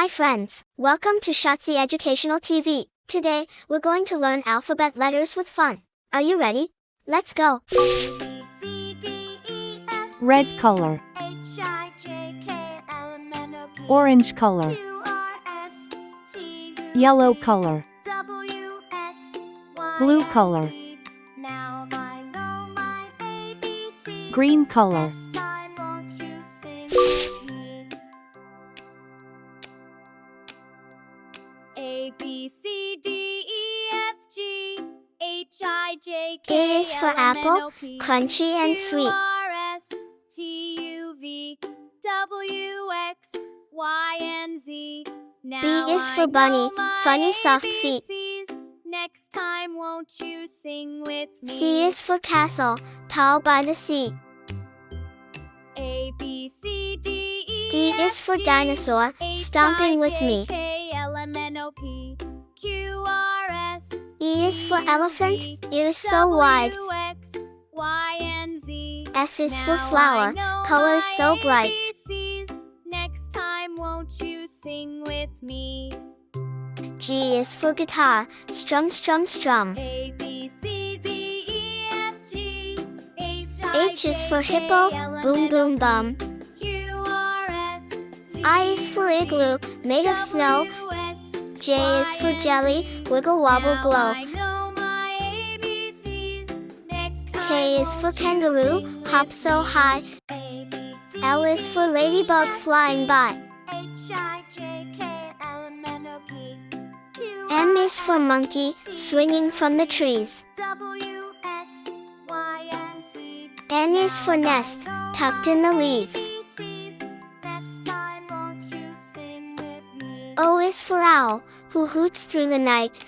Hi friends, welcome to Shazi Educational TV. Today, we're going to learn alphabet letters with fun. Are you ready? Let's go! Red color, orange color, yellow color, blue color, green color, A, B, C, D, E, F, G, H, I, J, K, A is for L, M, N, apple, O, P, crunchy and sweet. Q, R, S, T, U, V, W, X, Y, and Z. Now B is for I bunny, know my funny soft feet. ABCs. Next time won't you sing with me? C is for castle, tall by the sea. A, B, C, D, E, D F, is for G, dinosaur, stomping with H, I, J, me. K, L, M, N, O, P, Q, R, S, E is for T, elephant, U, V, ears so wide. W, X, Y, and Z. F is for Now flower, I know colors my so bright. ABCs. Next time won't you sing with me? G is for guitar, strum strum strum. A, B, C, D, E, F, G, H, I, H is J, for K, hippo, L, M, boom N, O, boom P, bum. Q, R, S, T, I is for igloo, made of snow. W, X, J is Y, for and jelly, Z. wiggle wobble Now glow. I know my ABCs. Next time K is for won't you kangaroo, sing hop with so me? high. A, B, C, L is for D, ladybug E, F, flying G, by. H, I, J, K, L, M, N, O, P, Q, M R, is for S, monkey, T, swinging from the trees. W, X, Y, and Z. N is for Now I nest, know tucked in the my leaves. ABCs. Next time won't you sing with me? O is for owl, who hoots through the night.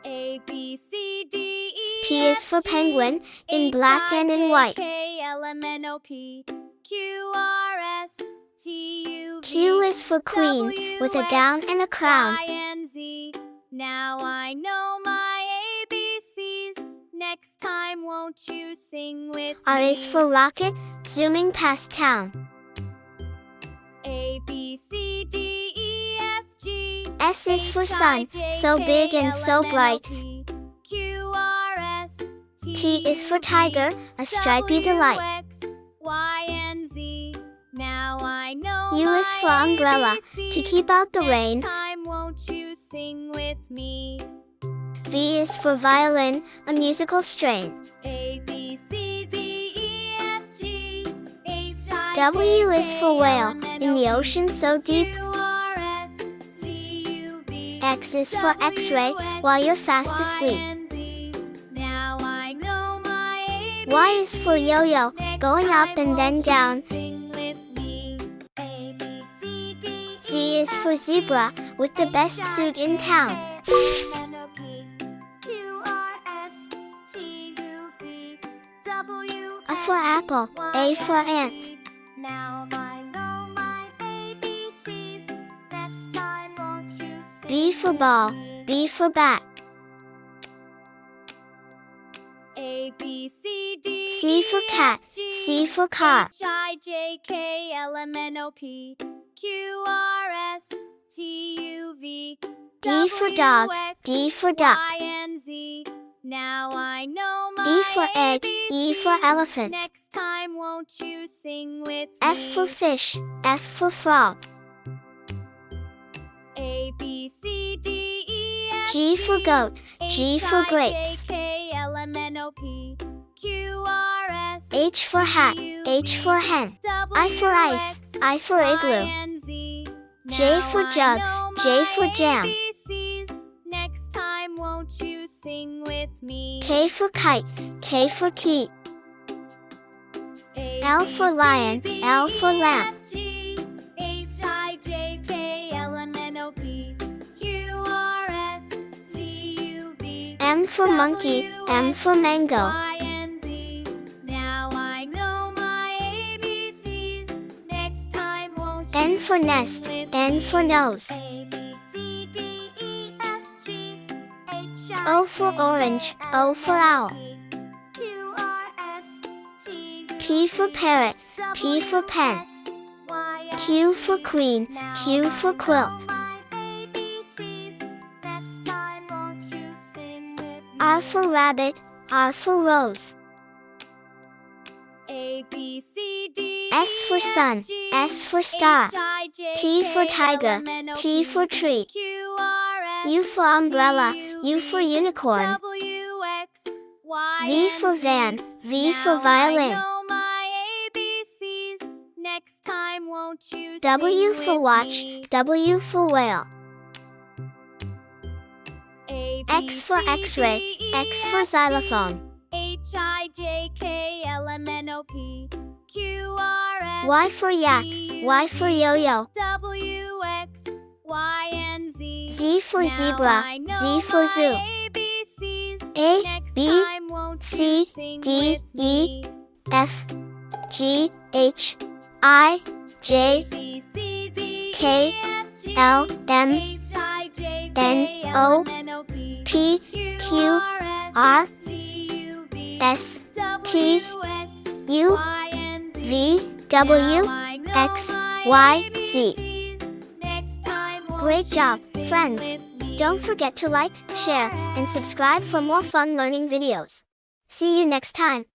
A, B, C, D, E, P is F, for G, penguin, in H, black I, and in J, white. K, L, M, N, O, P, Q, R, S, T, U, V, Q is for queen, W, with a X, gown and a crown. Y, and Z. Now I know my ABCs. Next time won't you sing with R me? is for rocket, zooming past town. A, B, C, D, E, F, G. S is for H, sun, I, J, so K, big and L, so M, N, O, bright. P, Q, R, S, T is for U, tiger, V, a stripy W, delight. X, Y, and Z. Now I know U is my for umbrella, to ABCs. keep out the Next rain. time won't you sing with me? V is for violin, a musical strain. A, B, C, D, E, F, G, H, I, W J, is K, for L, whale, M, N, in O, the P, ocean so deep. Q, R, S, T, U, V, X is for X-ray, W, while you're X, fast Y, asleep. and Z. Now I know my ABCs. Y is for yo-yo, Next going up time and then won't you down. sing with me? A, B, C, D, Z is for zebra, with the best suit in town. A for apple, A for ant. Now I know my ABCs. Next time won't you sing B for with ball, me? B for bat. A, B, C, D, C for E, cat, F, G, C for car. H, I, J, K, L, M, N, O, P, Q, R, S, T, U, V, D for W, dog, X, D for duck. Y, and Z. Now I know my E for egg, E for ABCs. elephant. Next time won't you sing with F me? for fish, F for frog. A, B, C, D, E, F, G for goat, G H, for I, J, grapes. K, L, M, N, O, P, Q, R, S, H for hat, T, U, H V, for hen. I for W, ice, X, I for Y, igloo. and Z. J Now for I jug, know J my for jam. ABCs. Next time won't you sing with me? K for kite, K for key. A, L B, for C, lion, D, L for E, lamp. F, G, H, I, J, K, L, M, N, O, P, Q, R, S, T, U, V, M for monkey, W, M X, for mango. Y, and Z. Now I know my ABCs. Next time won't you N for sing nest, with N for me? nose. A, B, C, D, E, F, G, H, I, O for J, orange, K, O L, for M, N, O, owl. P, Q, R, S, T, U, P for V, parrot, P for W, pen. X, Y, Q for queen, Q for quilt. R for rabbit, R for rose. A, B, C, D, S for sun, S for star. T for tiger, T for tree. U for umbrella, U for unicorn. V for van, V for violin. Next time, won't you W sing for with watch, me? W for whale. A, B, X for C, x-ray, D, E, X for F, G, xylophone. H, I, J, K, L, M, N, O, P, Q, R, S, Y for yak, T, U, Y for V, yo-yo. W, X, Y, and Z. Z for Now zebra, I know Z for my zoo. ABCs. A, Next B, time, won't C, you sing D, with E, me? F, G, H, I, J, B, C, D, K, E, F, G, L, M, H, I, J, N, K, O, L, M, N, O, P, P, Q, Q, R, S, R, T, U, V, S, W, T, X, U, Y, and Z. V, W, Now I know X, my Y, Z. ABCs. Next time, won't Great you job, sing friends. with me? Don't forget to like, share, and subscribe for more fun learning videos. See you next time.